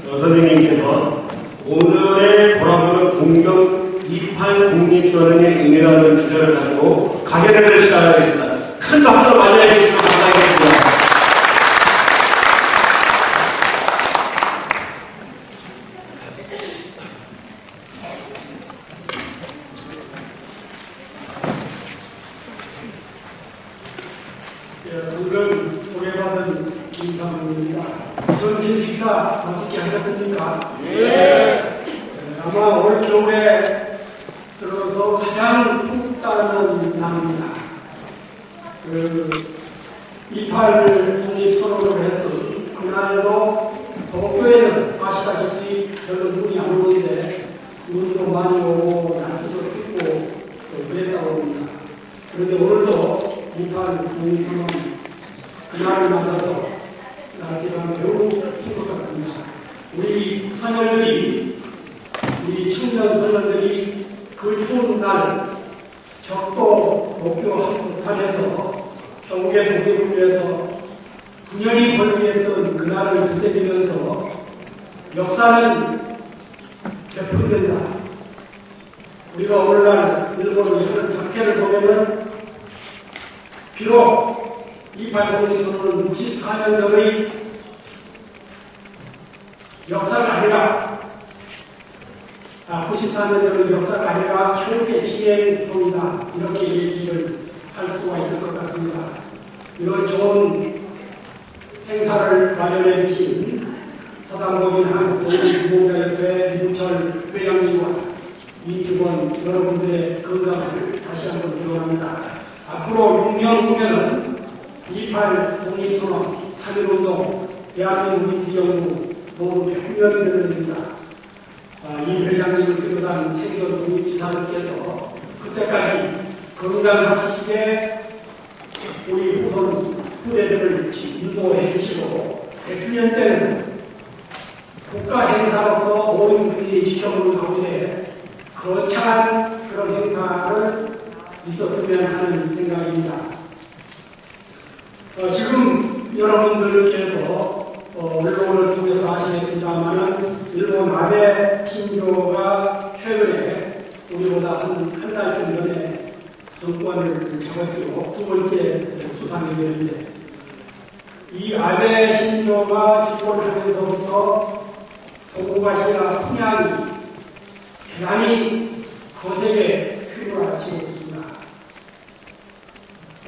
선생님께서 오늘의 돌아보는 공경 28 독립선언의 의미라는 주제를 가지고 강연회를 시작하겠습니다. 큰 박수로 맞이해 주시면 감사하겠습니다. 오늘 소개받은 김상훈입니다. 점심 식사 맛있게 하셨습니까? 네. 아마 올 겨울에 들어서 가장 춥다는 날입니다. 28 독립선언을 했던 그날에도 도쿄에는 아시다시피 별로 눈이 안 오는데 눈도 많이 오고 날씨도 춥고 그랬다고 합니다. 그런데 오늘도 28 독립선언 그날을 맞아서 날씨가 매우 추울 것 같습니다. 우리 선열들이, 우리 청년 선열들이 그 추운 날 적도 도쿄 한복판에서 조국의 독립을 위해서 9년이 걸리겠던 그날을 되새기면서 역사는 되풀이된다. 우리가 오늘날 일본의 이런 장패를 보면은 비록 28 독립선언은 64년 전의 역사가 아니라 94년 전의 역사가 아니라 현재 진행형이다. 이렇게 얘기를 할 수가 있을 것 같습니다. 이런 좋은 행사를 마련해 주신 서당법인 한국독립유공자협회 윤철 회장님과 이직원 여러분들의 건강을 다시 한번 기원합니다. 앞으로 6년 후에는 28 독립선언, 3.1운동, 대한민국 위기연구 모두 100년이 되는 일입니다. 이 회장님을 비롯한 세계 독립지사님께서 그때까지 건강하시게 우리 후대들을 인도해 주시고 100주년 때는 국가 행사로서 모든 국민이 지켜보는 가운데 거창한 그런 행사를 있었으면 하는 생각입니다. 지금 여러분들께서 언론을 통해서 아시겠습니다만 일본 아베 신조가 최근에 우리보다 한 달 좀 전에 정권을 잡았고 두 번째 수상이 되는데 이 아베 신조가 집권하면서부터 동북아시아 풍향이 대단히 거세게 휘몰아치고 있습니다.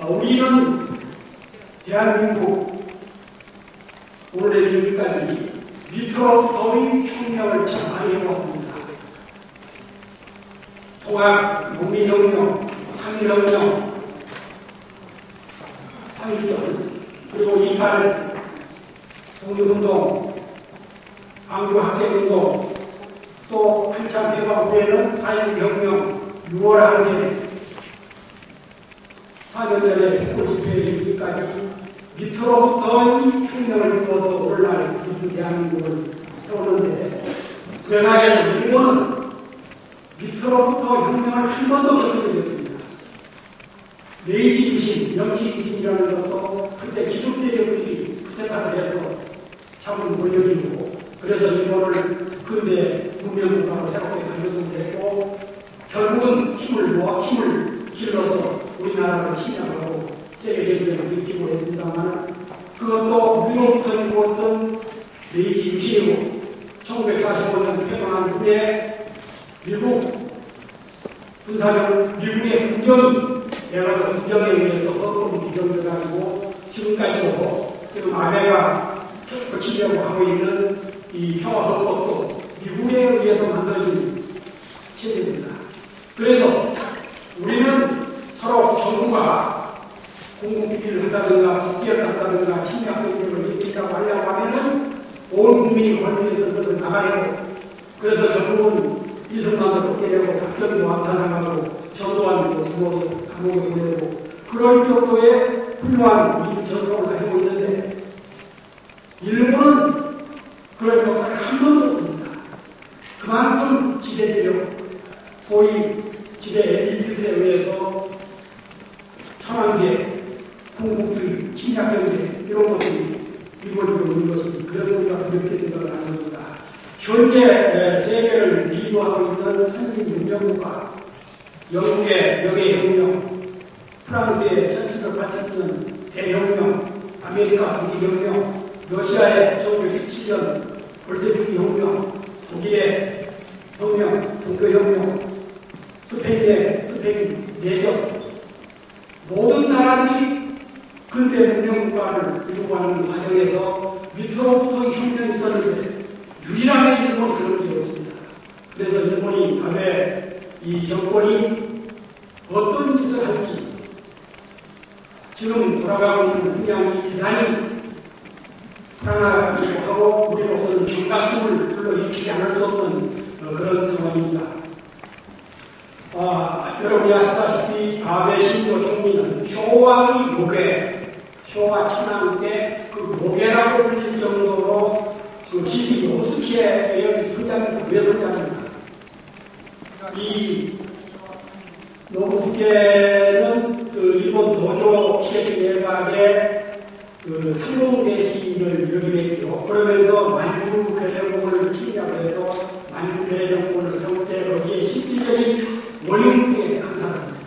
우리는 대한민국 오늘의 이르기까지 밑으로부터의 혁명을 참 많이 해왔습니다. 통합, 농민혁명, 3.1혁명, 3.1절, 그리고 28 독립운동, 광주학생운동, 또 한참 해방 후에는 4.1혁명, 6월 항쟁, 4년 전에 축구집회에 이르기까지 밑으로부터의 혁명을 이루어서 오늘날 우리 대한민국을 세우는데 불행하게도 일본은 밑으로부터 혁명을 한 번도 겪은 적이 없습니다. 메이지 유신, 명치 유신이라는 것도 그때 기득 세력들이 부탁을 해서 참 몰려지고 그래서 일본을 근대 문명국가로 새롭게 만들어도 됐고 결국은 힘을 길러서 우리나라를 침략하고 세계적으로 일으키고 했습니다만 그것도 유럽부터 일어났던 메이지 유신이고 1945년 폐방한 후에 미국의 국정이 내가 국정에 의해서 거꾸로 규정돼가지고 지금까지도 지금 아베가 거치려고 하고 있는 이 평화헌법도 미국에 의해서 만들어진 체제입니다. 그래서 우리는 서로 정부가 공공기기를 한다든가 국기를 한다든가 침략행위를 일으키려고 하려고 하면은 온 국민이 권리에서 그것을 나가려고 그래서 정부는 이승만을 쫓겨내고 박정희도 완탄하고 전두환도 감옥에 보내고 그런 정도의 훌륭한 민주정통을 가지고 있는데 일본은 그런 역사를 한 번도 없습니다. 그만큼 지배세력, 소위 지배 엘리트에 의해서 천황계, 군국주의, 침략경제 이런 것들이 이루어지고 있는 것은 그런 우리가 그렇게 생각을 하는 겁니다. 현재 세계를 리드하고 있는 선진 문명국가, 영국의 명예혁명, 프랑스의 전체를 바쳤던 대혁명, 아메리카 독일혁명, 러시아의 1917년 볼셰비키 혁명, 독일의 혁명, 종교혁명, 스페인의 스페인 내전, 모든 나라들이 근대 문명국가를 이루어가는 과정에서 밑으로부터 혁명이 있었는데 유일하게 일본이 그런 게 없습니다. 그래서 일본이 밤에 이 정권이 어떤 짓을 할지 지금 돌아가고 있는 분량이 대단히 불안하기도 하고 우리로서는 경각심을 불러일으키지 않을 수 없는 그런 상황입니다. 여러분이 아시다시피 아베 신조 총리는 쇼와의 모계, 쇼와 천황 때 그 모계라고 불릴 정도로 그 기시 노부스키의 선장입니다. 외선장입니다. 이 노부스키는 그 일본 도조 시대각의 그 상공대시를 역임했죠. 그러면서 만주 괴뢰공을 침략을 해서 만주 괴뢰공을 세울 때 거기에 실질적인 원흉국에 한 사람입니다.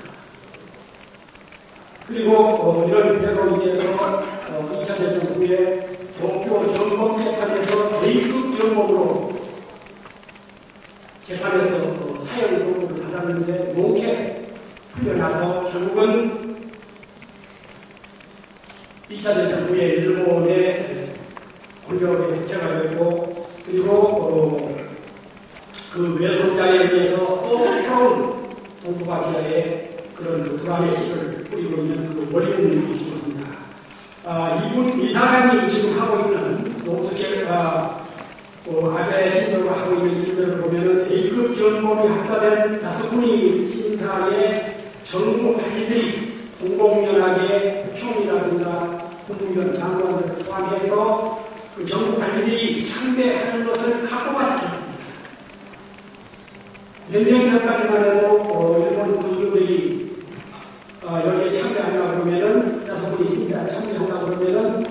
그리고 이런 대로 인해서 2차 대전 후에 도쿄 정법 재판에서 대입국 정법으로 재판에서 사형 선고를 받았는데 농케 풀려나서 결국은 2차 대전 후에 일본의 권력의 주체가 됐고 그리고 그 외손자에 의해서 또 새로운 동북아시아의 그런 불안의 씨를 뿌리고 있는 그 원흉이십니다. 이 사람이 지금 하고 있는 노부스키가 아베 신조가 하고 있는 일들을 보면은 A급 전범이 합사된 5분의 신사의 정부 관리들이 공공연하게 총리라든가 국무위원 장관들을 포함해서 그 정부 관리들이 참배하는 것을 갖고가 시켰습니다. 몇 년 전까지만 해도 일본 군주들이 여기에 참배하려고 그러면은 5분의 신사 참배하려고 그러면은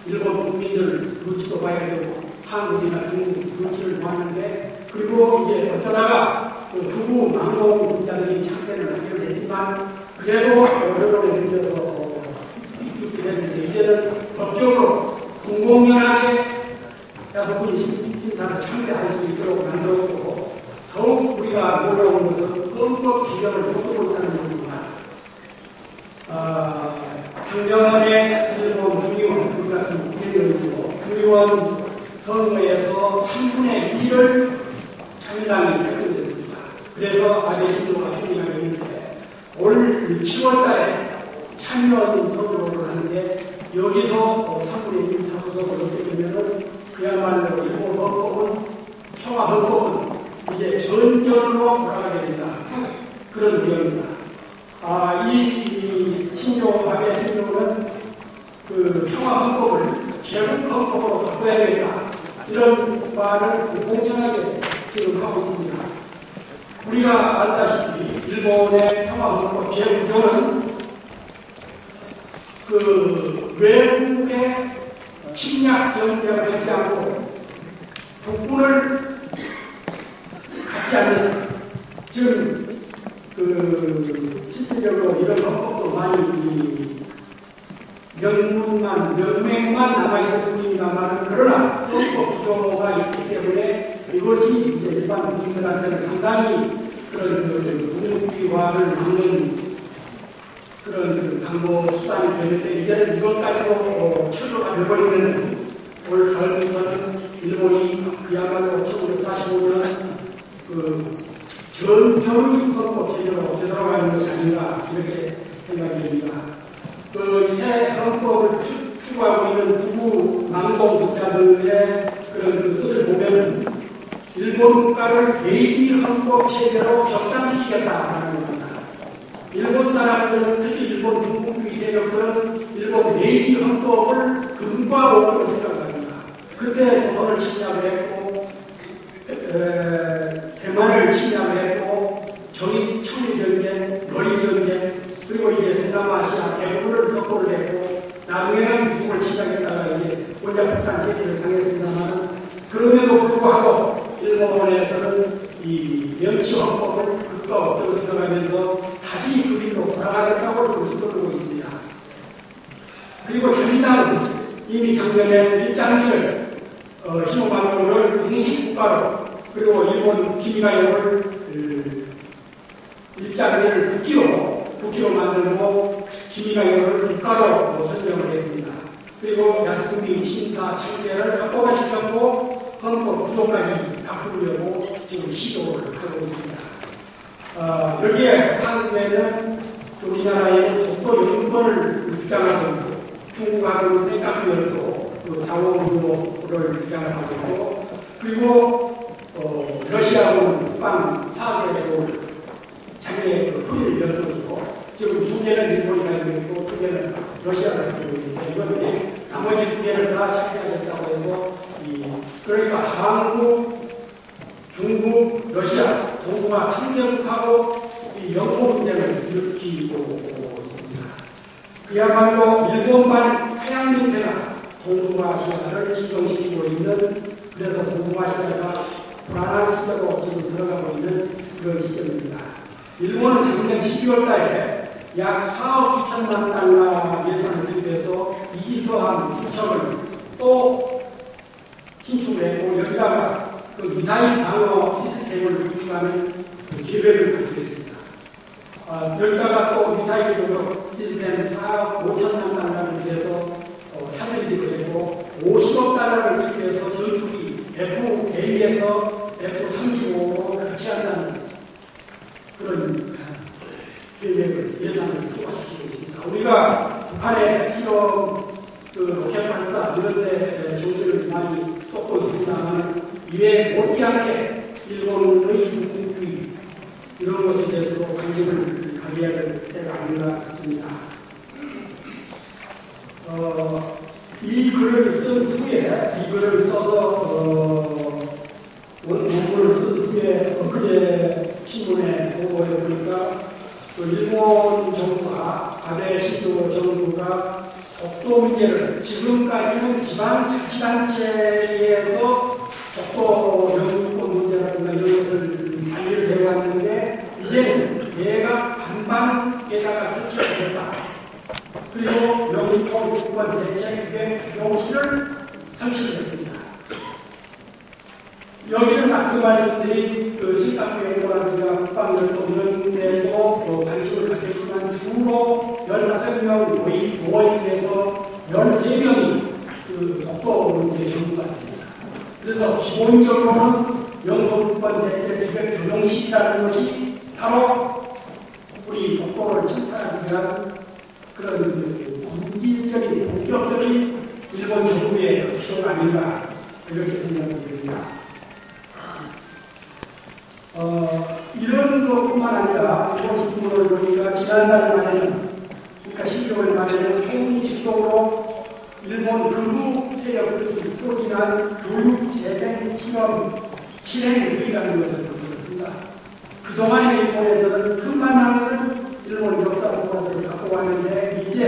일본 국민들 눈치도 봐야 되고 한국이나 중국 눈치를 보았는데 그리고 이제 어쩌다가 두부 망고 군자들이 참배를 하기로 했지만 그래도 여론에 들려서 죽게 됐는데 이제는 법적으로 공공연하게 5분의 신사를 참배할 수 있도록 만들었고 더욱 우리가 놀라운 것은 헌법 기념을 속도로 있다는 겁니다. 작년에 일본 중의원, 우리 같은 국회의원이고 중의원 선거에서 3분의 1을 자민당이 획득했습니다. 그래서 아베 신조가 총리가 있는데 올 7월 달에 참여원 선거를 하는데 여기서 3분의 1 다수석을 얻게 되면은 그야말로 일본 헌법은 평화 헌법은 이제 전전으로 돌아가게 된다. 그런 내용입니다. 이 신조, 아베 신조는 그 평화 헌법을 개국 헌법으로 바꿔야 되겠다. 이런 말을 공정하게 지금 하고 있습니다. 우리가 알다시피 일본의 평화 헌법 제9조는 그 외국의 침략 정책을 하지 않고 국군을 갖지 않는 지금 실질적으로 이런 헌법도 많이 명맥만 남아있을 뿐입니다만 그러나 헌법 구조가 있기 때문에 이것이 이제 일반 국민들한테는 상당히 그런 국민기화를 막는 그런 방법 수단이 되는데 이제는 이것까지도 철로가 되어버리는 올 가을부터는 일본이 그야말로 1945년 전형의 헌법 체제로 되돌아가는 것이 아닌가 이렇게 생각이 됩니다. 새 헌법을 추구하고 있는 부부 망공국가들의 그런 뜻을 보면 일본 국가를 메이지 헌법 체제로 격상시키겠다라는 겁니다. 일본 사람들은 특히 일본 군국주의 세력들은 일본 메이지 헌법을 금과 옥으로 생각합니다. 그때 조선을 침략을 했고 대만을 침략을 했고 청일전쟁, 러일전쟁 그리고 이제 동남아시아 대부분을 석고를 했고 나중에는 미국을 침략했다가 이제 원자폭탄 세계를 당했습니다만 그럼에도 불구하고 자민당은 이미 작년에 1장기를 희노만호를 공식국가로 그리고 일본 기미가요를 1장기를 국기로 만들고 기미가요를 국가로 선정을 했습니다. 그리고 야스쿠미 신사 창제를 합법화 시켰고 헌법 구조까지 바꾸려고 지금 시도를 하고 있습니다. 여기에 한국에는 우리나라의 독도 영권을 주장하고 있고 중국하고는 생각별도 다원구도를 주장을 하고 있고 그리고 러시아하고는 국방 사업에도 자기의 풀을 열고 있고 지금 두 개는 일본이 가지고 있고 두 개는 러시아가 가지고 있는데 이번에 나머지 두 개를 다 차지하겠다고 해서 그러니까 한국, 중국, 러시아, 동북아 3개국하고 이 영토 문제를 일으키고 있습니다. 그야말로 일본만 태양민태가 동북아시아를 지정시키고 있는 그래서 동북아시아가 불안한 시대로 지금 들어가고 있는 그런 시점입니다. 일본은 작년 12월 달에 약 4억 2천만 달러 예산을 들여서 이지서함 부척을 또 신축을 했고 여기다가 그 미사일 방어 시스템을 구축하는 계획을 가지고 있습니다. 여기다가 또 미사일 공격 시스템 4억 5천만 달러를 들여서 사들이기로 했고 50억 달러를 들여서 전투기 F-A에서 F-35로 교체한다는 그런 계획을 예산을 통과시키고 있습니다. 우리가 북한의 실험 로켓 발사 이런 데 정신을 많이 쏟고 있습니다만 이에 못지않게 일본의 국비 이런 것에 대해서 관심을 가져야 될 때가 아닌가 싶습니다. 이 글을 쓴 후에 이 글을 써서 원문을 쓴 후에 엊그제 신문에 보고해 보니까 일본 정부가 아베 신조 정부가 독도 문제를 지금까지는 지방자치단체에서 독도 영주권 문제라든가 이런 것을 관리를 해왔는데 이제는 얘가 반반에다가 설치하겠다. 그리고 영주권 유권 대책의 주동실을 설치했습니다. 여기는 아까 말씀드린 신학교 연구라든가 국방연구 이런 데도 관심을 갖겠지만 주로 15명 모임에서 13명이 독도 문제 연구가 됩니다. 그래서 기본적으로는 영도권 대책의 조정식이라는 것이 바로 우리 독도를 침탈하기 위한 그런 본질적인 본격적인 일본 정부의 필요가 아닌가 이렇게 생각됩니다. 이런 것뿐만 아니라 일본 신문을 보니까 지난달 말에는 그러니까 12월 말에는 총리 직속으로 일본 극우 세력들이 포진한 교육 재생 실행 회의라는 것을 만들었습니다. 그동안의 일본에서는 큰만 하면 일본 역사 교과서를 갖고 왔는데 이제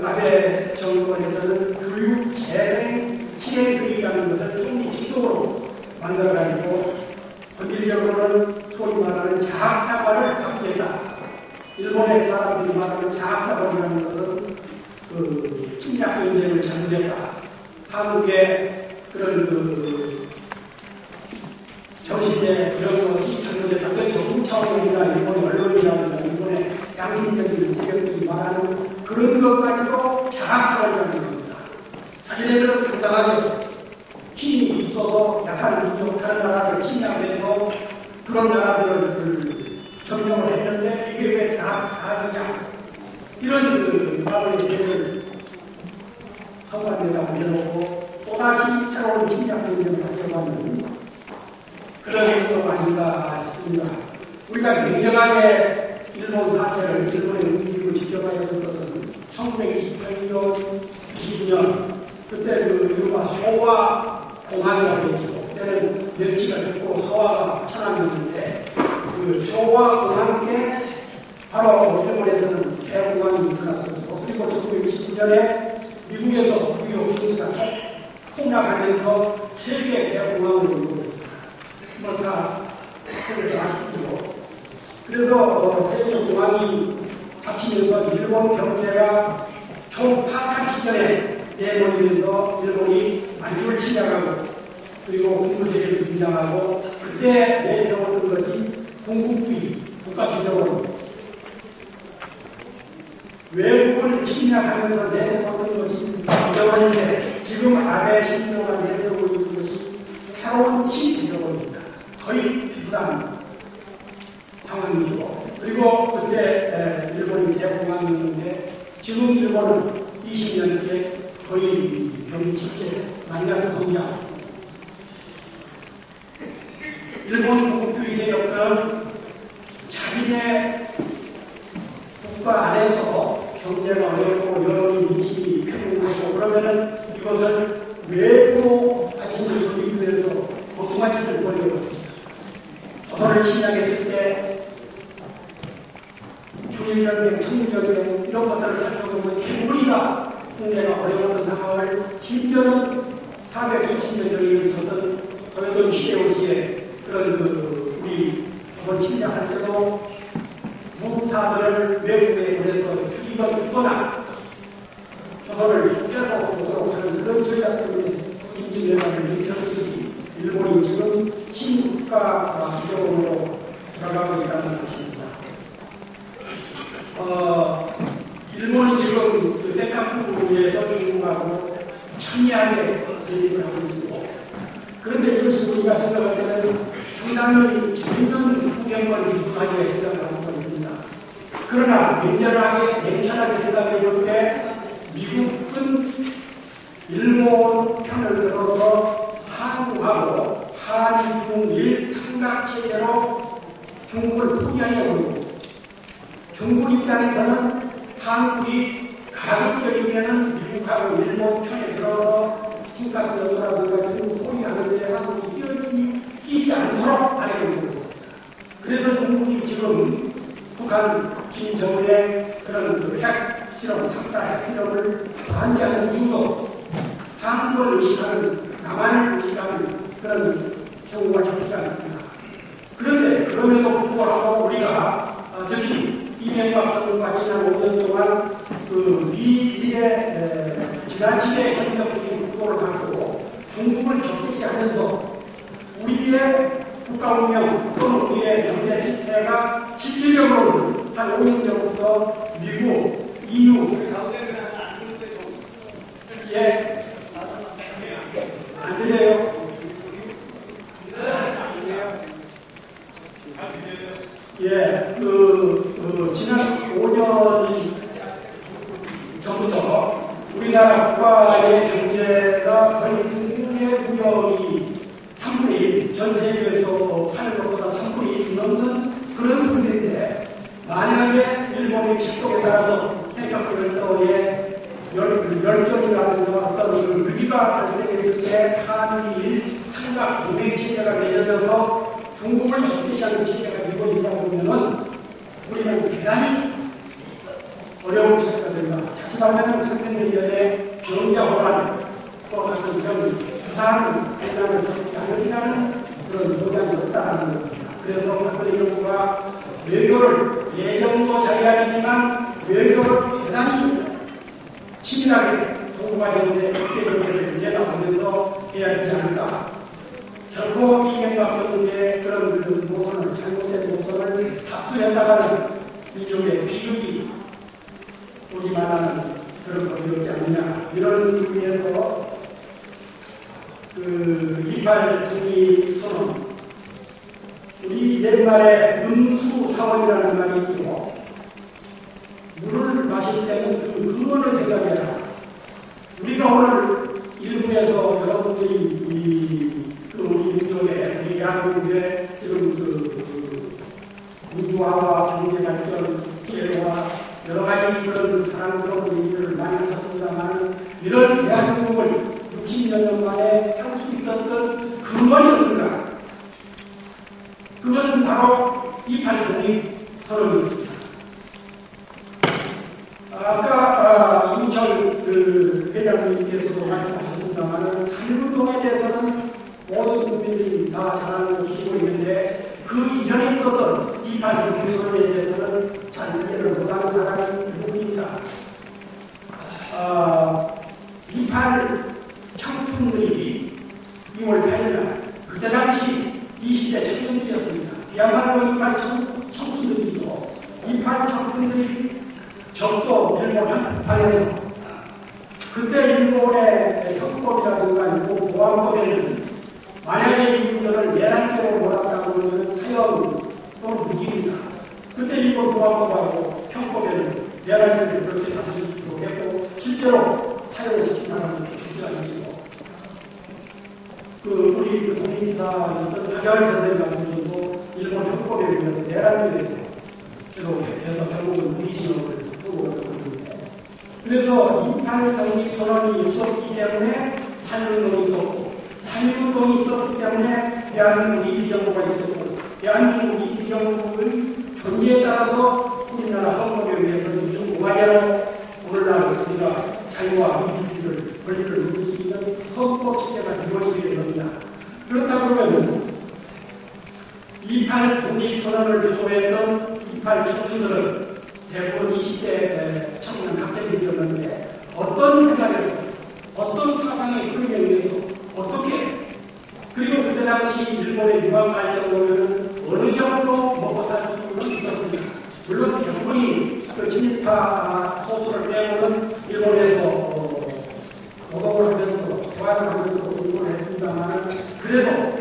아베 정권에서는 교육 재생 실행 회의라는 것을 총리 직속으로 만들어가지고 본질적으로는 소위 말하는 자학사관을 바꾸겠다. 일본의 사람들이 말하는 자학사관이라는 것은 침략 경쟁을 잠재다. 한국의 그런 정신의 이런 것이 잘못됐다. 그 적응 차원이나 일본의 언론이라든가 일본의 양심적인 세력들이 말하는 그런 것까지도 자학사관이라는 겁니다. 자기네들은 당당하게 힘이 있어서 약한 민족 다른 나라를 침략해서 그런 나라들을 점령을 했는데 이게 왜 자학이냐 이런 마음의 죄를 선관대가 올려놓고 또다시 새로운 침략 경쟁을 가져가는 그런 거 아닌가 싶습니다. 우리가 냉정하게 일본 사태를 일본의 움직임을 지켜봐야 될 것은 1928년, 20년 그때 이른바 소화 공항이라고 했죠. 그때는 멸치가 죽고 소화가 천안이었는데 소화 공항에 바로 일본에서는 대공항이 일어났었고 그리고 1960년에 미국에서 뉴욕 킹스가 폭락하면서 세계 대공항으로 이루어졌습니다. 뭐 다 세계에서 아시죠. 그래서 세계 공항이 닫히면서 일본 경제가 총 파탄 시절에 내몰리면서 일본이 만주를 침략하고 그리고 군부제를 등장하고 그때 내세웠던 것이 공국주의 국가주적으로 외국을 침략하면서 내세웠던 것이 주적원인데 지금 아베 신조가 내세우고 있는 것이 새로운 친주적원입니다. 거의 비슷한 상황이고 그리고 그때 일본이 대공황이었는데 지금 일본은 20년째 거의 병치체 마이너스 성장. 일본 공국주의 세력들은 자기네 국가 안에서 경제가 어렵고 여론이 미치기 편하고 그러면은 이것을 외부로 가진 미국에서 고통한 짓을 벌여요. 조선을 침략했을 때 중일전쟁, 청일전쟁 이런 것들을 살펴보면 개구리가 국내가 어려웠던 상황을 심지어는 490년 전에 있었던 도요토미 히데요시의 그런 우리 조선 침략할 때도 무사들을 외국에 보내서 죽거나 조선을 껴서 오도록 하는 그런 전략 때문에 인진연합을 일으켰으니 일본이 지금 신국가 수령으로 들어가고 있다는 것입니다. 일본은 지금 그 세카쿠에서 중국하고 참여하게 대립을 하고 있고 그런데 이것이 우리가 생각할 때는 상당히 재밌는 후견과 익숙하게 생각하고 있습니다. 그러나 냉철하게 생각해 볼 때 미국은 일본 편을 들어서 한국하고 한중일 삼각체제로 중국을 포기하려고 하고 중국 입장에서는 한국이 가급적이면 미국하고 일본 편에 들어서 심각적으로라든가 중국 포기하는 데 한국이 끼지 않도록 하려고 하고 있습니다. 그래서 중국이 지금 북한 김정은의 그런 핵 실험, 3차 핵 실험을 반대하는 이유도 한국을 의식하는, 남한을 의식하는 그런 경우가 적지 않습니다. 그런데 그럼에도 불구하고 우리가 특히 이명박 정부가 지난 5년 동안 그 미의 지나치게 협력적인 국고를 갖고 중국을 적대시하면서 우리의 국가 운영 또는 우리의 경제 실태가 실질적으로 한 5년 전부터 미국, EU 예, 안 들려요? 예, 지난 5년 전부터 우리나라 국가의 경제가 거의 중국의 무역이 3분의 1, 전 세계에서 파는 것보다 3분의 1 넘는 그런 수준인데 만약에 일본의 기독에 따라서 생각보다의 열정이라든가 어떤 위기가 발생했을 때 한일 삼각 동맹 체제가 되어져서 중국을 적대시하는 체제가 되고 있다 보면은 우리는 대단히 어려운 체제가 됩니다. 자칫하면 300년에 병자호란 또 같은 병, 부산, 대장을 적지 않으리라는 그런 조장이 없다는 겁니다. 그래서 박근혜 정부가 외교를 예정도 자기하지만 외교를 대단히 치밀하게 동북아 정세의 국제경제를 문제가 보면서 해야 되지 않을까. 결코 이명박 정부의 그런 노선을, 잘못된 노선을 답수했다가는 이쪽에 비극이 오지 말라는 그런 법이었지 않느냐. 이런 의미에서 28 독립선언, 우리 옛말에 음수사원이라는 말이 있고 물을 마실 때는 그 근원을 생각해라. 우리가 오늘 일부에서 여러분들이 우리 민족의, 우리 대한민국의 지금 우주화와 경제발전, 기회와 여러 가지 그런 자랑스러운 일을 많이 하셨습니다만 이런 대한민국을 60년 만에 살 수 있었던 근원이 어딘가? 그것은 바로 28 독립선언입니다. 아까 윤철 회장님께서도 말씀하셨습니다만 산일운동에 대해서는 모든 국민들이 다 잘 알고 있는데 그 이전에 있었던 28 독립선언에 대해서는 잘 이해를 못하는 사람이 대부분입니다. 그때 당시 이 시대 청년들이었습니다. 그야말로 이팔 청춘들이죠. 이팔 청춘들이 적도 일본 한국판에서 그때 일본의 형법이라든가 일본 보안법에는 만약에 이분들을 내란죄로 몰았다고 하면 사형 또는 무기입니다. 그때 일본 보안법하고 형법에는 내란죄를 그렇게 다스리도록 했고 실제로 사형을 시킨다는 표시가 있죠. 우리 독립사였던 박야리 선생 같은 경우도 일본 형법에 의해서 내란죄로 해서 결국은 무기징역을 쓰고 있었습니다. 그래서 28 독립선언이 있었기 때문에 산유운동이 있었고, 산유운동이 있었기 때문에 대한민국 이기정부가 있었고, 대한민국 이기정부의 존재에 따라서 우리나라 헌법에 의해서 유중무관자로 오늘날 우리가 자유와 민주주의를 권리를 누릴 수 있는 헌법 체제가 이루어지게 됩니다. 그렇다 그러면 28 독립선언을 주도했던 28 청춘들은 대부분 20대 청년 학생들이었는데 어떤 생각에서 어떤 사상의 흐름에 의해서 어떻게 그리고 그때 당시 일본의 유학 갈 경우에는 어느 정도 먹고 살 수는 있었습니다. 물론 일본이 그 친일파 소수를 빼고는 일본에서 노동을 하면서 교환을 하면서 공부를 했습니다만 그래도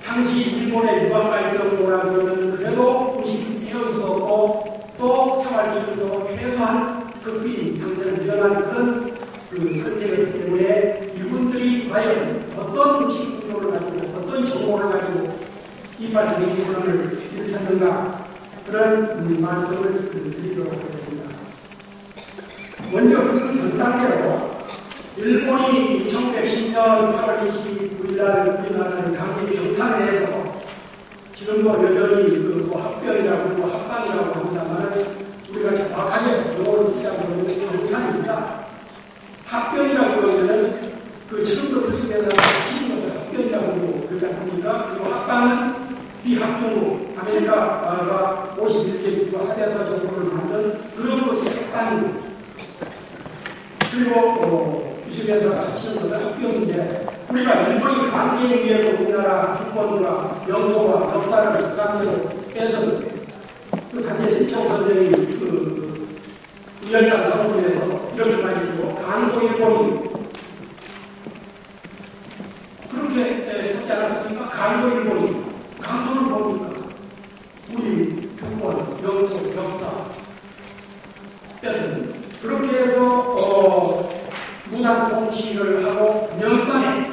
당시 일본의 유학 갈 경우라고는 그래도 의식이 되어 있었고 또 생활기준도 최소한 극비 상태를 밀어난 그런 선택이기 때문에 이분들이 과연 어떤 의식 구조를 가지고 어떤 정보를 가지고 이빨 독립선언을 일으켰는가 그런 말씀을 드리도록 하겠습니다. 먼저 그 전 단계로 일본이 1910년 8월 29일 우리나라를 강제 병탄을 해서 지금도 여전히 합병이라고 합방이라고 합니다만 우리가 정확하게 용어를 쓰자면 병탄입니다. 합병이라고 그러면은 지금도 불쑥해서 지금 것을 합병이라고 그러지 않습니까? 그리고 합방은 비합병으로 아메리카가 51개 하대사 정부를 만든 그런 것이 합방입니다. 그리고 유시면서 치는 것은 합병인데 우리가 일본이 강제에 의해서 우리나라 주권과 영토와 역사를 강제로 뺏은 강제 신청 선생이 우연한 상황에서 이렇게 말이고 강도 일본이 그렇게 하지 않았습니까? 강도 일본이 강도는 뭡니까? 우리 주권, 영토, 역사 뺏은 그렇게 해서 무단 통치를 하고 9년 만에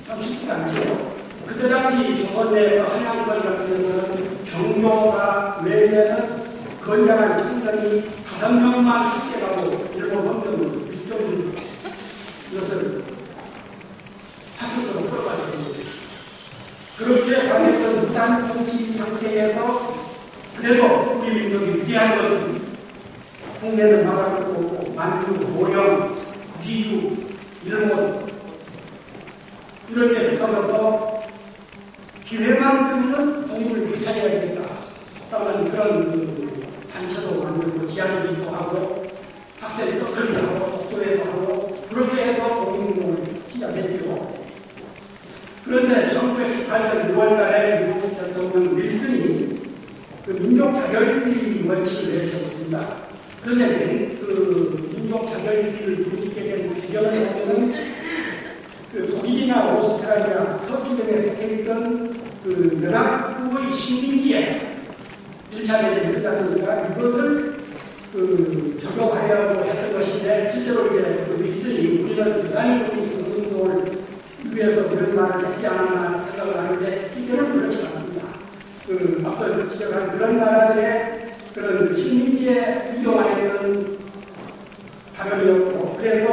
참 쉽지 않죠. 그때 당시 조선 내에서 한양권 같은 경우는 경교가 외에는 건장한 청년이 5명만 숙제하고 일본 헌병을 일종인 것을 파출소로 끌어가지고 그렇게 강했던 무단 통치 상태에서 그래도 우리 민족이 위대한 것은 홍대는 나갈 것도 없고 만주, 모령, 미주, 일본 이렇게 붙어서 기회만 되면 독립을 되찾아야 되겠다. 다만 그런 단체도 만들고 지하들도 하고 학생 서클도 하고 독서회도 하고 그렇게 해서 독립운동을 시작했죠. 그런데 1918년 6월달에 미국 대통령 윌슨이 민족 자결주의 원칙을 내세웠습니다. 그런데 민족 자결주의를 부딪히게 된 배경을 보면 독일이나 오스트라리아, 터키 등에 속해있던 연합국의 식민지에 1차 대전이 끝났으니까 이것을 적용하려고 했던 것인데 실제로 이제 윌슨이 우리는 대단히 독립운동을 위해서 그런 말을 했지 않았나 생각을 하는데 실제로는 그렇지 않습니다. 앞서 지적한 그런 나라들의 그런 식민지에 이용하려는 발언이었고 그래서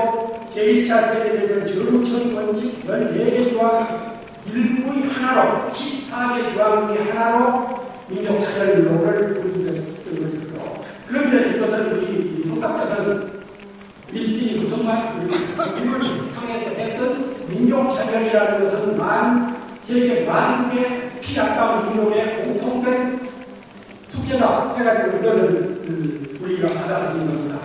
제1차 세계대전 정천 원칙 14개 조항 일부의 하나로 14개 조항 중의 하나로 민족 자결론을 부르셨던 것이고 그런데 이것을 우리 성각자는 윌슨이 무슨 말씀을 향해서 했던 민족 자결이라는 것은 세계 만국의 피아까운 민족의 공통된 숙제다 해가지고 이것을 우리가 받아들인 겁니다.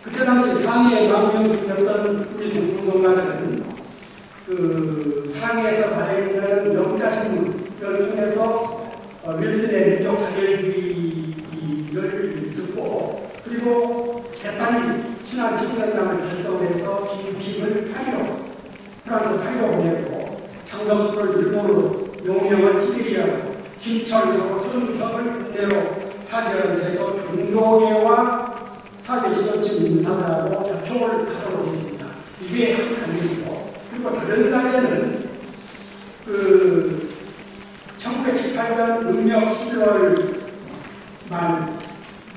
그때 당시 상해에 망명시켰던 우리 운동가들은 그 상해에서 발행되는 영자신문을 통해서 윌슨의 민족 자결주의를 듣고 그리고 재판이 신한 청년단을 결성해서 김부식을 프랑스 파리로 보내고 장덕수를 일본으로 용명을 시베리아로 김철로 서른혁을 국내로 사결해서 종교계와 사회 지도층 인사들하고 접촉을 하도록 했습니다. 이게 한 단계이고 그리고 다른 날에는 그 1918년 음력 11월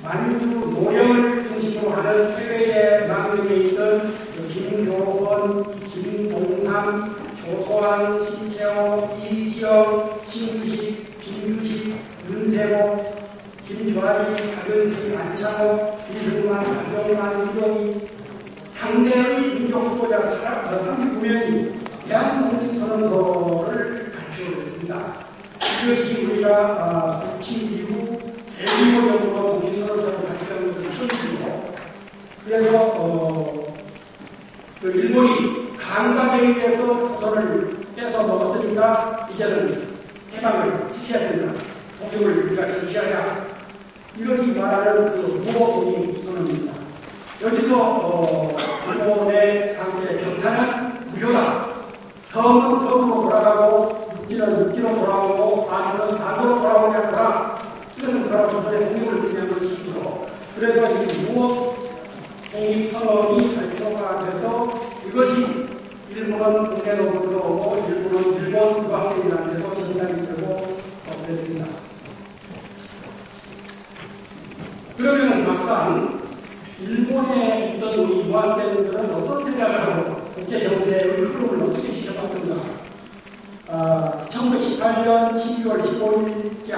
만주 노령을 중심으로 하는 해외에 망명해 있던 김조헌, 김동삼, 조소환, 신채호, 이지영, 신규식, 김규식, 윤세호, 김주환이, 박은식, 안창호, 이승만, 박영만, 이동희 상대의 민족 후보자 39명이 대한독립선언서를 발표했습니다. 이것이 우리가 국치 이후 대규모적으로 독립선언서를 발표한 것은 처음이고 그래서 그 일본이 강과대위에서 조선을 뺏어 먹었으니까 이제는 해방을 지켜야 된다. 독립을 우리가 지켜야 이것이 말하는 그 무호독립선언입니다. 여기서 일본의 강제 병탄은 무효다. 섬은 섬으로 돌아가고 육지는 육지로 돌아오고 반도는 반도로 돌아오게 하더라. 이것은 바로 조선의 독립을 의미하는 것이고 그래서 이 무호독립선언이 발표가 돼서 이것이 일본은 국내로 들어오고 일본은 일본 유학생들한테도 전달이 되고 그랬습니다. 그러면 막상 일본에 있던 우리 유학생들은 어떤 생각을 하고 국제정세의 흐름을 어떻게 지켜봤던가 1918년 12월 15일자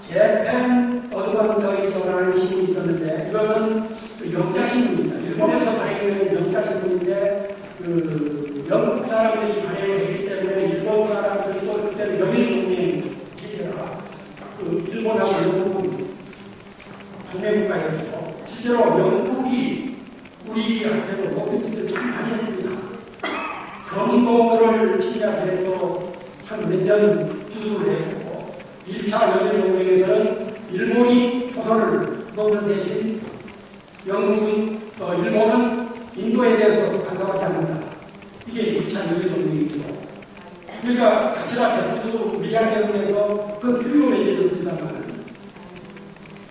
재팬 어드번더이저라는 신문이 있었는데 이것은 영자신문입니다. 일본에서 발행된 영자신문인데 영국 사람들이 발행을 했기 때문에 일본 사람들이 또 그때는 연일동맹 기계라 일본하고 영국은 동맹국가였고 실제로 영국이 우리한테도 모든 짓을 참 많이 했습니다. 검거를 침략해서 한 몇 년 주도를 했고 1차 연일동맹에서는 일본이 조선을 먹는 대신 영국은 일본은 인도에 대해서 간섭하지 않는다. 이게 2차 연일동맹이죠. 그러니까 가치라 대표도 미량대응에서 그 필요로 얘기했습니다만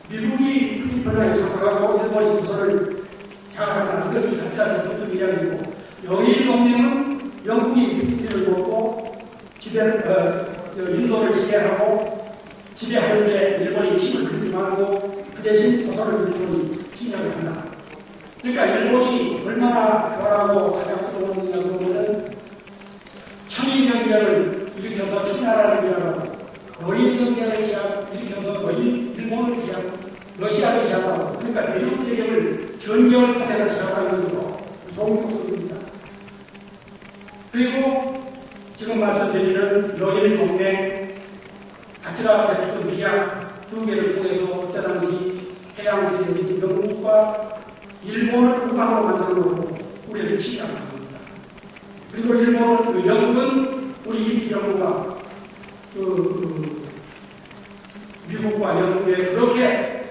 미국이 필리핀을 장악하고 일본이 조선을 장악한다. 이것이 가치라 대표도 미량이고 영일동맹은 영국이 필리핀을 먹고 인도를 지배하고 지배하는데 일본이 침을 금지하고 그 대신 조선을 일본이 침략을 한다. 그러니까 일본이 얼마나 결하고 가장스러웠느냐 보면은 청일경쟁을 일으켜서 청나라를 제압하고 러일경쟁을 일으켜서 일본을 제압하고 러시아를 제압하고 그러니까 대륙 세력을 전경을 하면서 제압하는 것으로 무서운 것입니다. 그리고 지금 말씀드리는 러일 동맹 가치라 대표 미약 두 개를 통해서 그때 당시 해양 세력인 영국과 일본을 국방으로 만들어놓고 우리를 침략한 겁니다. 그리고 일본은 영국은 우리 임시정부가 미국과 영국에 그렇게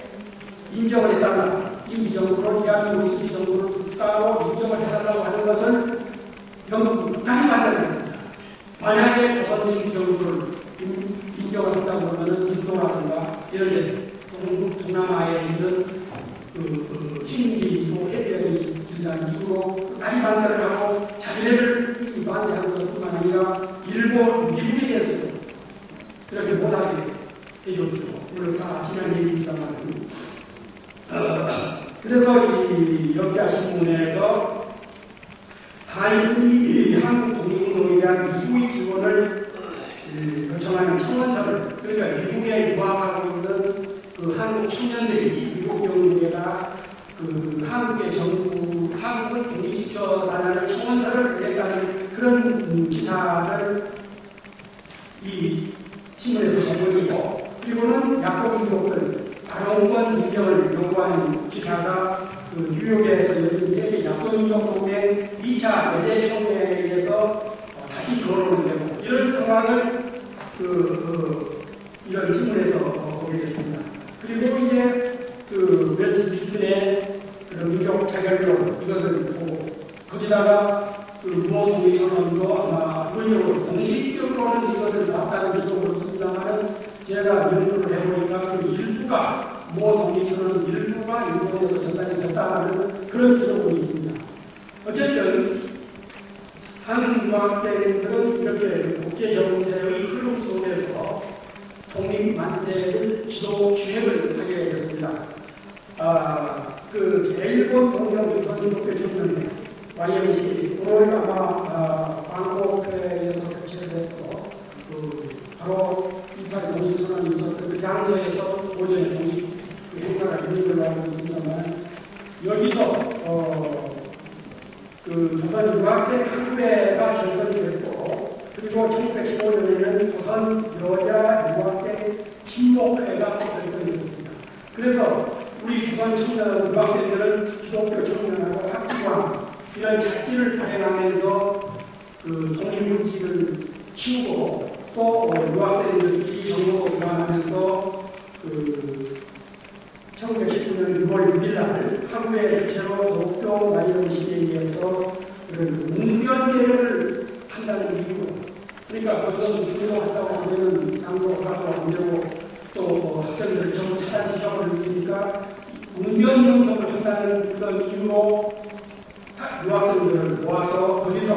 인정을 해달라. 임시정부를 대한민국 임시정부를 국가로 인정을 해달라고 하는 것을 영국은 끝까지 만들어냈습니다. 만약에 조선 임시정부를 인정을 한다고 하면 인도라든가 이런 데 동남아에 있는 식민지로 해외의 길난 이후로 끝까지 반대를 하고 자기네를 반대하는 것뿐만 아니라 일본, 미국에 대해서도 그렇게 못하게 해줬죠. 오늘 다 지난 얘기입니다만 그래서 이 역자신문에서 한국이 한국 독립운동에 대한 미국의 지원을 요청하는 청원서를 그러니까 미국에 유학하고 있는 그 한국 청년들이 미국 정부에다 그 한국의 정부, 한국을 독립시켜달라는 청원서를 냈다는 그런 기사를 이 신문에서 내보내고 그리고는 약속인족들 발언권 인정을 요구하는 기사가 그 뉴욕에서 열린 세계 약속인족 동맹 2차 외대 총회에 의해서 들어오는 되고 이런 상황을 이런 신문에서 보게 됐습니다. 그리고 이제 며칠 이전에 민족 자결론 이것을 보고 거기다가 루머 동의선언도 아마 이번으로 공식적으로는 이것을 맞다는 기록으로 씁니다만 제가 연구를 해보니까 그 일부가 루머 동의선언 일부가 일본에서 전달이 됐다는 그런 기록이 있습니다. 어쨌든 한국 유학생들은 이렇게 국제정세의 흐름 속에서 독립 만세를 지도 기획을 하게 됐습니다. 일본 동경조선인국회 청년회 YMC 오늘 아마 방콕에서 개최돼서 바로 28 독립선언이 있었던 그 장소에서 오전에 독립 행사가 있는 걸로 알고 있습니다만 여기서 조선 유학생 학회가 결성이 됐고 그리고 1915년에는 조선 여자 유학생 친목회가 결성이 됐습니다. 그래서 우리 조선 청년 유학생들은 기독교 청년하고 학교와 이런 잡지를 발행하면서 독립의식을 키우고 또 유학생들이 정보 교환하면서 1919년 6월 6일 날 한국의 대체로 도쿄 YMC에 의해서 그런 웅변대회를 한다는 이유로 그러니까 거기서 중요하다고 하면 장도 가도 안 되고 또 학생들 전부 차단 시험을 느끼니까 웅변연습을 한다는 그런 이유로 유학생들을 모아서 거기서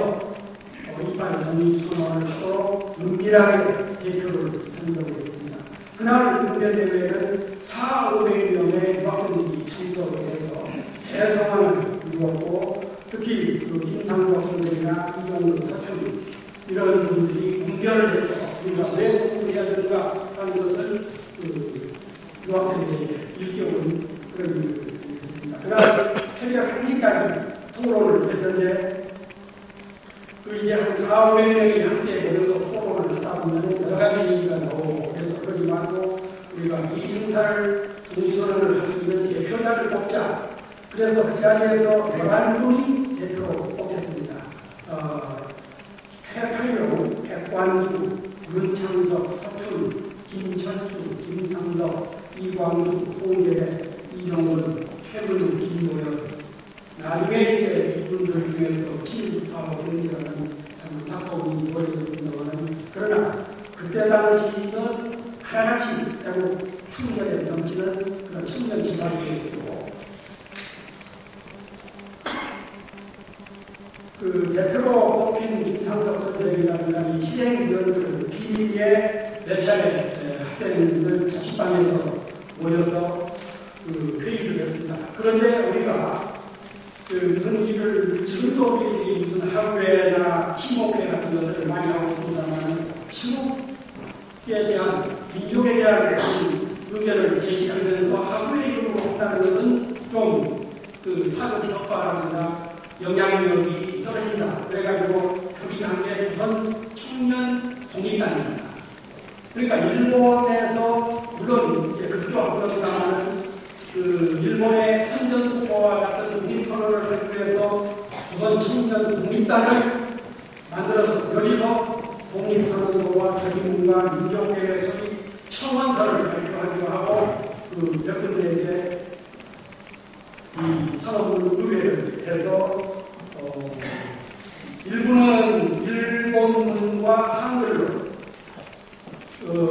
28 독립선언을 하도록 은밀하게 대표를 선정했습니다. 그날 웅변대회에는 400~500명의 유학생들이 참석을 해서 대성황을 이루었고 특히 김상국 선생이나 이종근 사촌 이런 분들이 웅변을 해서 우리가 왜 공부해야 되는가 하는 것을 유학생들에게 일깨우는 그런 일이 있습니다. 그날 새벽 1시까지 토론을 했는데 이제 한 400~500명이 함께 모여서 토론을 하다 보면 여러 가지 얘기가 나오고 그래서 그러지 말고 우리가 이 행사를 동선언을 할 수 있는 대표자를 뽑자. 그래서 그 자리에서 11분이 대표로 뽑혔습니다. 최필용, 백관수, 윤창석, 서춘, 김철수, 김상덕, 이광수, 송재, 이정원, 최근, 김노연 나중에 이제 이분들 중에서 친일파하고 연결하는 참 답법이 이루어졌습니다만 그러나 그때 당시는 하나같이 대구 충격에 넘치는 그런 청년 지사회였고 대표로 뽑힌 김상덕 선생이라든가 이 실행위원들 비리에 몇 차례 학생들 자취방에서 모여서 회의를 했습니다. 그런데 우리가 무슨 일을 지금도 우리들이 무슨 학회나 친목회 같은 것들을 많이 하고 있습니다만 친목에 대한 민족에 대한 의견을 제시하면서 학회 이름으로 한다는 것은 좀 사고 효과라든가 영향력이 떨어진다. 그래가지고 조직한 게 조선 청년 독립단입니다. 그러니까 일본에서 물론 이제 극조합병당하는 일본의 선전국보와 같은 독립선언을 발표해서 조선 청년 독립단을 만들어서 여기서 독립선언서와 자기문과 민족계획 소식 청원서를 발표하기도 하고 몇 군데 이제 이 산업을 의뢰를 해서 일부는 일본문과 한글로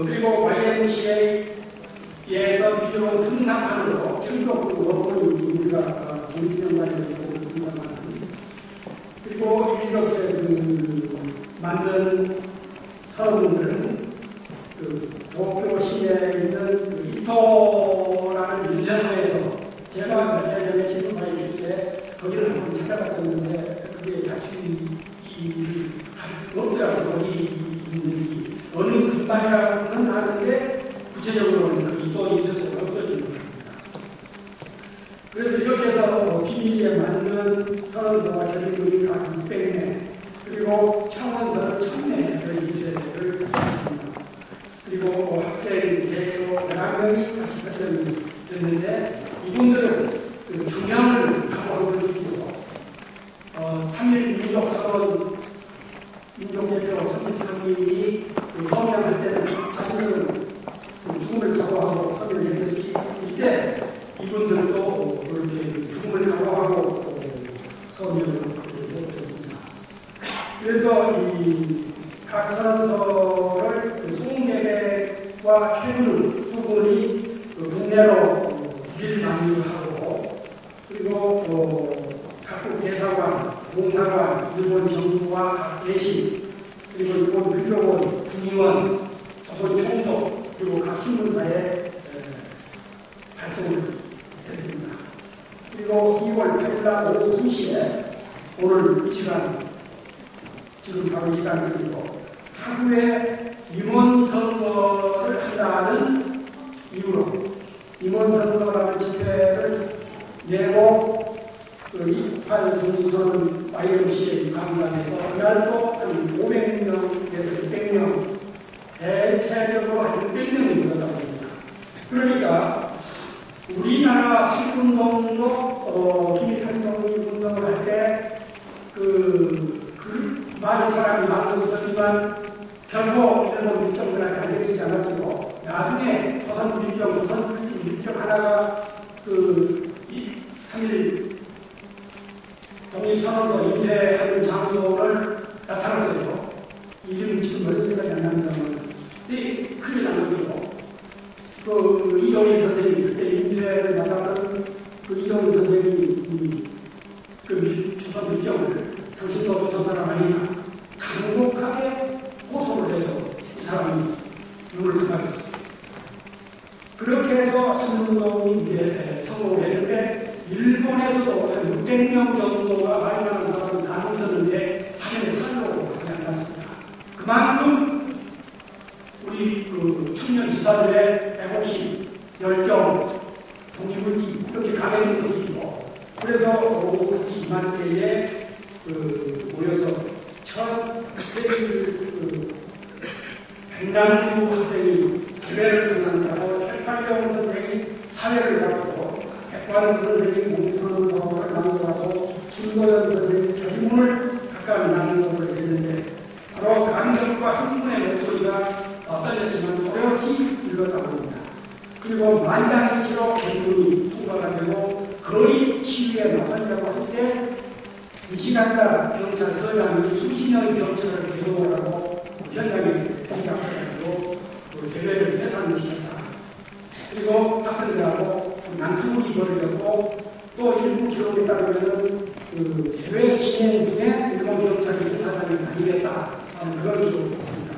그리고 YMCA에서 필요한 등산판으로 편곡 원본이 우리가 독립영화에 보고 있습니다만 그리고 이렇게 만든 사람들은 도쿄 시내에 있는 이토라는 유전사에서 제가 몇 년 전에 신문사에 있을 때 거기를 한번 찾아갔었는데 그게 자취를 없더라고요. 어디 있는지 어느 근방이라고는 하는데 구체적으로는 이토 유전사가 없어진 겁니다. 그래서 이렇게 해서 비밀리에 만든 선언서와 결의문이 각 600매 그리고 청원서는 1000매를 유죄를 했습니다. 그리고 학생 대표 11명이 다시 발전이 됐는데 이분들은 중요함을 갖고 한 것이고 3.1 민족선언 민족 이종대표 선대표님이 서명할 때는 자신은 죽음을 각오하고 서명을 했듯이 이때 이분들도 그렇게 죽음을 각오하고 서명을 했습니다. 그래서 이 각 선서를 송계획과 최근 수군이 국내로 일반유하고 그리고 각국 대사관, 공사관, 일본 정부와 각 대신 그리고 일본 규조원, 중의원, 조선 총독 그리고 각 신문사에 발송을 했습니다. 그리고 2월 8일 오후 2시에 오늘 이 시간 지금 바로 이 시간이고 하루에 임원선거를 한다는 이유로 임원선거라는 집회를 내고 그 28 동선 YMCA 관광에서 그날도 한 500명에서 600명 대체적으로 한 600명이 늘어납니다. 그러니까 우리나라 살군동도 김일성이 운동을 할 때 많은 사람이 많은 있었지만 결코 일본 밀정들한테 알려지지 않았고 나중에 조선 밀정, 조선 밀정 하나가 3일 독립선언서 인쇄하는 장소를 나타났어요. 이름이 지금 어디 생각이 안 납니다만 큰일 난 거고 이종일 선생님이 그때 인쇄를 나타난 이종일 선생님이 조선 밀정을 당신도 조선 사람 아니냐 강력하게 고소를 해서 이 사람이 눈을 감았어요. 그렇게 해서 한운동이 이제 성공을 했는데 일본에서도 600명 정도가 발견하는 사람이 가능성인데 사전에 탄로로 하지 않았습니다. 그만큼 우리 청년 지사들의 애국심, 열정, 독립의지 이렇게 강해진 것이고 그래서 오후 2만 개의 모여서 첫 백남규 학생이 기회를 선언하고 철팔경 선생이 사회를 갖고 백관 선생이 공선서를 낭독하고 김도연 선생이 결의문을 각각 낭독을 했는데 바로 감정과 흥분의 목소리가 떨렸지만 어렵지 들렸다고 합니다. 그리고 만장일치로 결의문이 통과가 되고 거의 시위에 나서려고 할 때 미시간다 경찰 서장이 수십 명의 경찰을 개동을 하고 현장에 대기하고 대회를 해산시켰다. 그리고 학생들하고 난투극이 벌어졌고 또 일부 기록에 따르면 대회 진행 중에 일본 경찰이 해산이 아니겠다 그런 기록이 있습니다.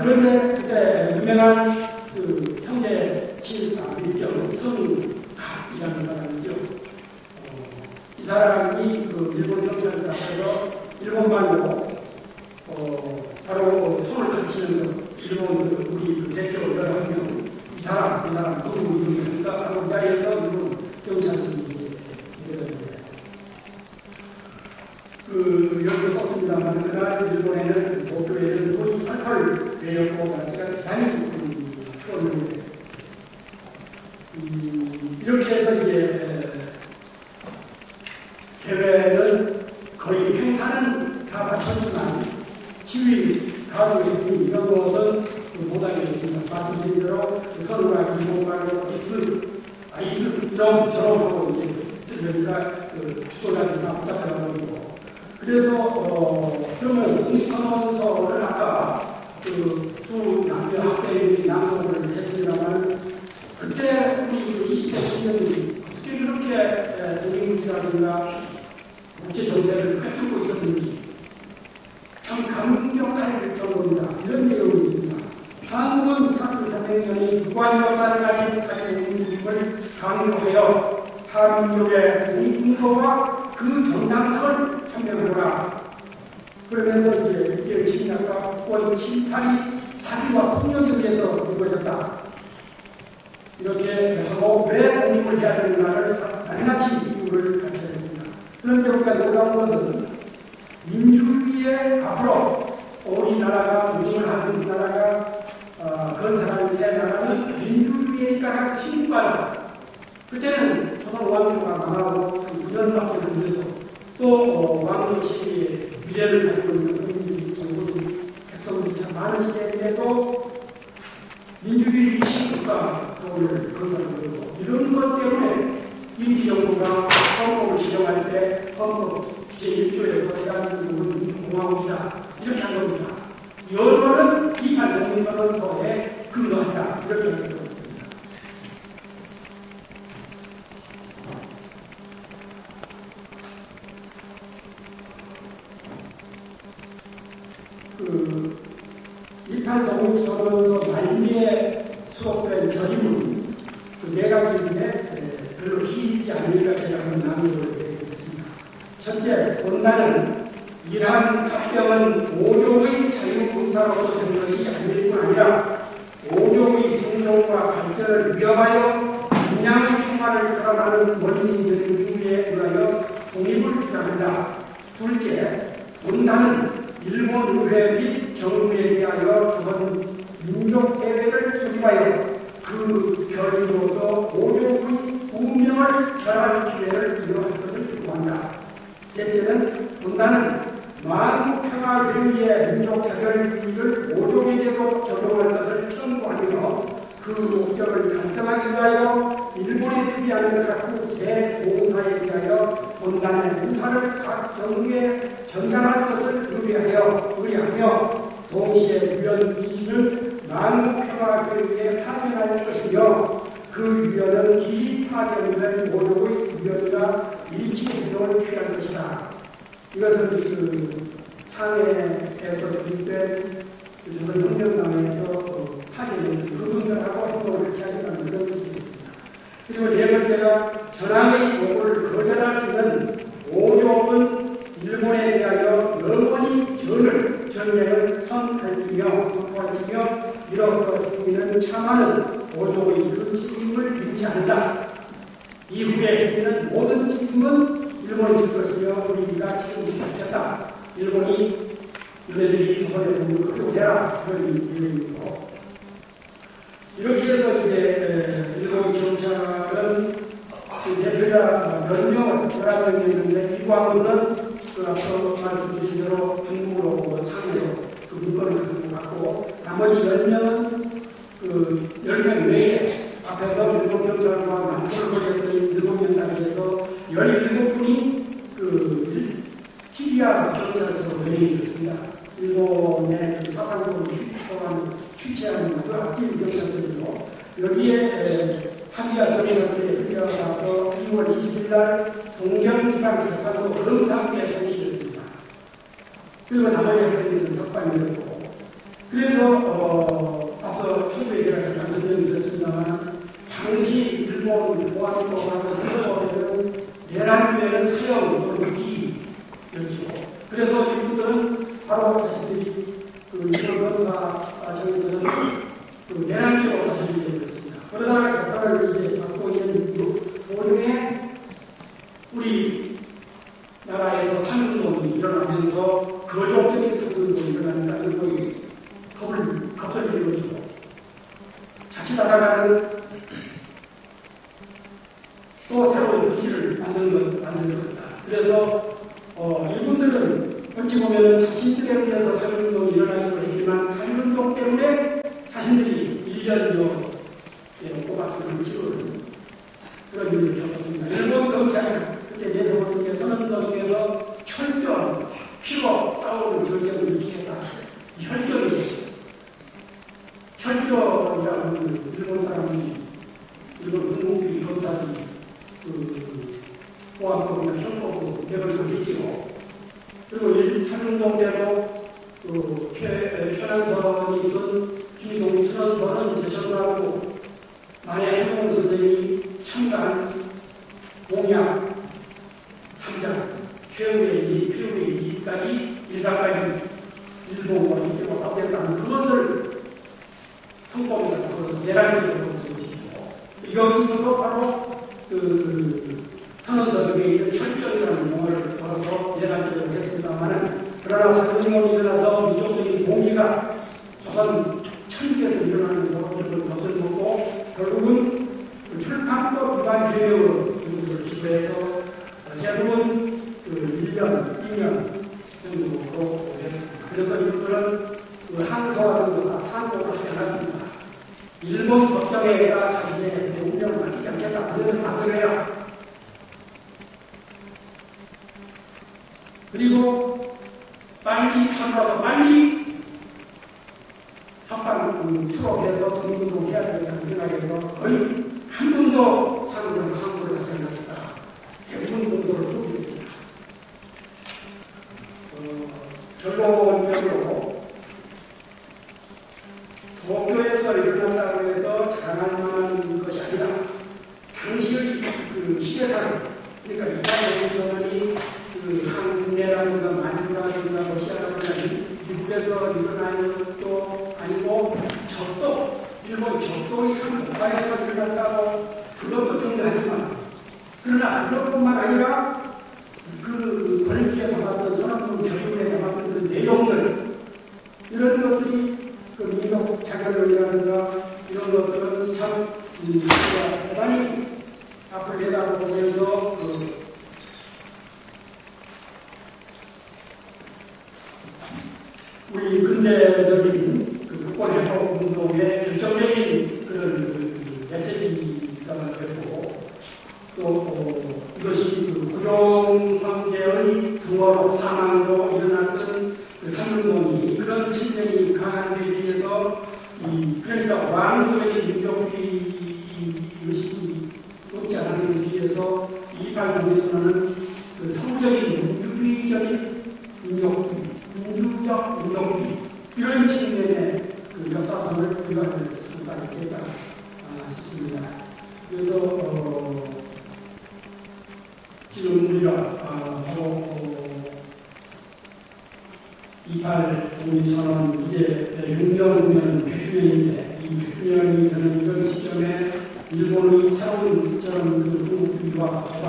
그런데 그때 유명한 형제 밀정 성각이라는 사람이죠. 이 사람이 일본 경찰을 앞에서 일본말로 바로 손을 던치면서 일본 우리 대표 11명 이 사람 누구 이름이니까 바로 이 자리에서 일본 경찰들이 여기 썼습니다만 그날 일본에는 도쿄에는 돈이 펄펄 내렸고 날씨가 대단히 추웠는데 이렇게 해서 이제 대회는 거의 행사는 다 마쳤지만 시위 가동했으니 이런 것은 못하겠습니다. 말씀드린 대로 서로가 일본말로 아이스 이런 저런 이제 그러니까 주소라든가 부탁하는 거고 그래서 그러면 독립선언서를 아까 두 남녀 학생이 낭독을 했습니다만 그때 우리 20대 청년들이 어떻게 그렇게 독립문제라든가 국제정세를 꿰뚫고 있었는지 참 감격할 정도입니다. 이런 내용이 있습니다. 한국은 400년이 무관 역사를 가진 국가의 강조하여 한민족의 독립운동과 그 정당성을 청명하노라. 그러면서 이제 이게 침략과 국권 침탈이 사기와 폭력 속에서 이루어졌다. 이렇게 하고 왜 독립을 해야 되는가를 낱낱이 이유를 밝혔습니다. 그런데 우리가 놀라운 것은 민주주의의 앞으로 우리나라가 독립을 하는 나라가 건설하는 새 나라는 민주주의에 따라 신과다. 그때는 조선 왕조가 망하고 한 9년밖에 안 돼서 또 왕조 시기에 미래를 갖고 있는 여론은 이팔 공동선언서에 근거한다. 이렇게 말씀드리고 있습니다. 이팔 공동선언서 말미에 수록된 결의문 네 가지인데 별로 길지 않으니까 제가 한번 나누도록 하겠습니다. 첫째, 본단은 이러한 합병은 5종의 자유군사로서 된 것이 아닐 뿐 아니라 5종의 생존과 발전을 위협하여 분량의 총알을 살아나는 원인들의 이유에 의하여 독립을 주장한다. 둘째, 본단은 일본 의회 및 정부에 의하여 그번 민족대회를 소집하여 그 결의로서 5종의 운명을 결할 기회를 부여할 것을 요구한다. 셋째는 본단은 만국평화를 위해 민족자결주의를 5종에게도 적용할 것을 청구하며 그 목적을 달성하기 위하여 일본에 주지 않은 각국 제5사에 의하여 본단의 의사를 각 정부에 전달할 것을 의뢰하며 동시에 유연기지를 만국평화를 위해 파견할 것이며 그 유연은 기지 파견된 5종의 유연과 일치행동을 취할 것이다. 이것은 상해에서 주립된 조선혁명당에서 파견된 그분들하고 행동을 같이 하겠다는 그런 뜻이겠습니다. 그리고 네 번째가 전함의 요구를 거절할 수 있는 5종은 일본에 대하여 영원히 전쟁을 선포하며 이로써 승리는 참하는 5종의 그 책임을 잃지 않는다. 이후에 우리는 모든 책임은 일본이 질 것이며 우리가 책임을 받겠다. 일본이 너희들이 조선의 동물을 끌어오게라. 그런 의미이고 이렇게 해서 이제 일본 경찰은 대표자 몇 명을 11명이 있는데 이 가운데는 앞서 말씀드린 대로 중국으로 상해로 그 물건을 갖고 나머지 10명은 10명 외에 앞에서 일본 경찰과 남쪽을 벌였더니 일본 연단에서 17분이 시리아 경찰에서 외인이었습니다. 일본의 사상권을 취재하는 그 악기인 경찰서이고 여기에 한비아 경찰서에 끌려가서 2월 20일 날 동경지방 재판소 검사국에 송치됐습니다. 그리고 나머지 학생들은 석방이었고 그래서 앞서 초기에 제가 잠깐 설명드렸습니다만 당시 일본 보안법하고 일본에는 내란주에는 사형 또는 무기였죠. 그래서 이분들은 바로 자신들이 일본 검사청에서는 내란주로 사실이 되었습니다. 그러다가 재판을 이제 받고 있는 도중에 우리 나라에서 상근동이 일어나면서 거족적인 상근동이 일어나니까 일본이 겁을 일으키고 자칫하다가는 또 새로운 도시를 만드는 것이다. 그래서 일본들은 어찌 보면 자신들에 의해서 상근동이 일어나기도 했지만 상근동 때문에 자신들이 1년여 뽑았던 치료를 그런 일을 겪었습니다. 일본 경찰 그때 내세웠던 게 선언서 중에서 혈전, 피로 싸우는 전쟁을 일으키겠다. 혈전이라는 일본 사람이 일본 군국주의 검사들이 보안법이나 형법으로 내걸고 있고 그리고 상근동대로 최난선이 있던 김동희 선언서는 이제 전부하고 만해 해본 선생이 참가한 공약 3장 최후의 이익까지 일각까지 일본과 이쪽으로 싸우겠다는 그것을 형법에다 그것을 내란으로 보는 것이고 여기서도 바로 선언서 중에 있는 혈전이라는 용어를 걸어서 내란으로 했습니다만 그러나 상징으로 일어나서 민족적인 공의가 조선 천지에서 일어나면서 이런 것을 먹고 결국은 출판법 위반 죄역으로 이분들을 기소해서 대부분 1년, 2년 정도로 했습니다. 그래서 이분들은 항소하는 상고를 하지 않았습니다. 일본 법정에다 자기의 운명을 맡기지 않겠다. 그들을 막으래요. 그리고 빨리 판결해서 빨리 수업해서 독립운동해야 된다는 생각에서 거의 한 번도 상부를 하지 않았다. 대부분 동서를 보고 있습니다. 결론적으로 도쿄에서 일어난다고 해서 자랑하는 것이 아니라 당시의 그 시대사를, 그러니까 이탈리아에서는 그 한국내라든가 만주라든가 러시아라든가 미국에서 일어나는 것도 아니고 적도, 일본 적도의 한 국가에서 일어났다고 그것도 중요하지만, 그러나 그것뿐만 아니라 그 권리에 담았던 산업부 결국에 담았던 그 내용들, 이런 것들이 그 민족 자결론이라든가 이런 것들은 참 우리가 대단히 앞을 내다보면서 우리 근대적인 그 국권해법 운동의 결정적인 그런 메시지가 되고, 또 이것이 그 구룡 황제의 등호로 사망으로 일어났던 그 산운동이 그런 측면이 강한 데 비해서 그러니까 왕조의 민족주의 의식이 높지 않은 데 비해서 28공에서는 그 성적인 민주주의적인 민족주의, 민주적 민족주의 이런 측면의 그 역사성을 부여할 수가 있겠다 싶습니다. 그래서 지금 우리가 바로 28 독립선언 이제 6년 100주년인데 이 100주년이 되는 이런 시점에 일본의 새로운 저런 그 중국주의와 도발,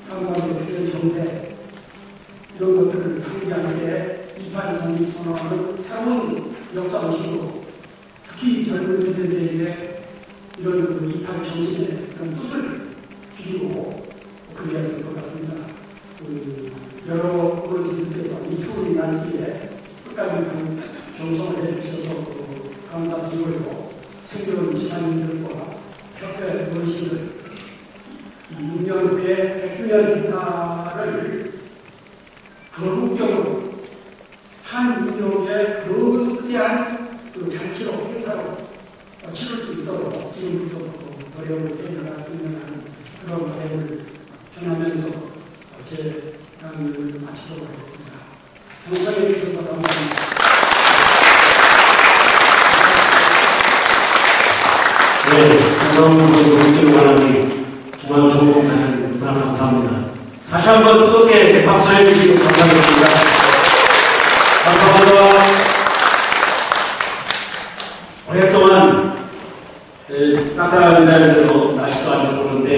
한반도 주변 정세 이런 것들을 상기할 때 28 독립선언은 새로운 역사의식으로 특히 젊은 세대들에게 이런 그 28 정신의 그런 뜻을 드리고 그래야 될 것 같습니다. 여러 어르신들께서 이 추운 날씨에 끝까지 경청을 해주셔서 감사드리고, 생존 지사님들과 협회 어르신들 6년 후에 100주년 행사를 거국적으로 한 민족의 거대한 그 잔치로 행사로 치를 수 있도록 지금부터 노력을 해나갔으면 하는 그런 바람을 전하면서 제 강의를 마치도록 하겠습니다. 경청해 주셔서 감사합니다. 네, 감사합니다. 중앙하나님 정말 정복하는 분함 감사합니다. 다시 한번 뜨겁게 박수해 주시기 감사드립니다. 감사합니다. 오랫동안 깜깜한 자리로 날씨도 안 좋은데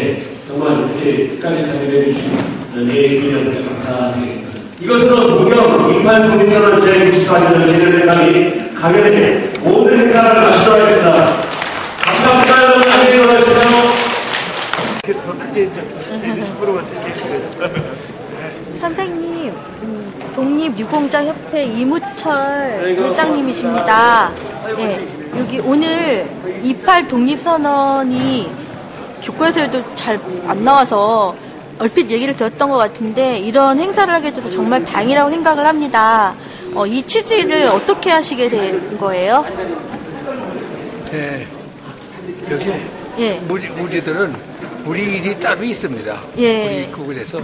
정말 이렇게 끝까지 참여해 주신 내일을 감사드리겠습니다. 이것은 동경 28 독립선언 제94년을 기념회장이 강연에 모든 행사를 마치도록 하겠습니다. 감사합니다. 여러분 안녕히 가세요. 선생님, 독립유공자협회 이무철 회장님이십니다. 네, 여기 오늘 28 독립선언이 교과서에도 잘 안 나와서 얼핏 얘기를 들었던 것 같은데 이런 행사를 하게 돼서 정말 다행이라고 생각을 합니다. 이 취지를 어떻게 하시게 된 거예요? 네, 여기 예. 우리들은 우리 일이 따로 있습니다. 예. 우리 그곳에서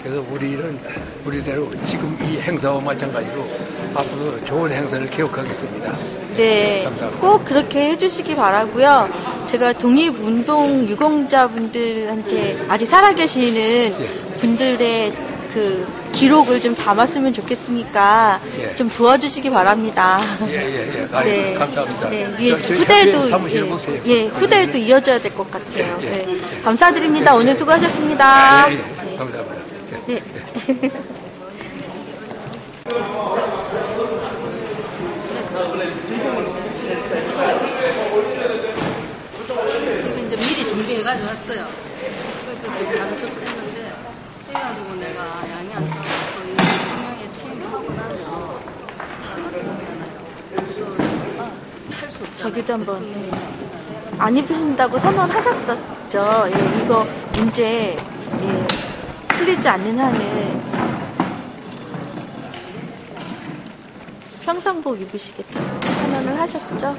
그래서 우리 일은 우리대로 지금 이 행사와 마찬가지로 앞으로 좋은 행사를 기억하겠습니다. 네, 감사합니다. 꼭 그렇게 해주시기 바라고요. 제가 독립운동 유공자분들한테 아직 살아계시는 분들의 그 기록을 좀 담았으면 좋겠으니까 좀 도와주시기 바랍니다. 예. 네. 감사합니다. 네, 후대에도 사무실 보세요. 후대에도 이어져야 될 것 같아요. 네. 감사드립니다. 오늘 수고하셨습니다. 감사합니다. 네. 이거 이제 미리 준비해가지고 왔어요. 그래서 바로 접수했는데 해가지고 내가 양이 안 차서 이 분명히 체험하고 나면 다 할수 없잖아요. 저기도 한번 안 입으신다고 선언하셨었죠. 예, 이거 문제 풀리지 않는 한은 평상복 입으시겠다. 선언을 하셨죠.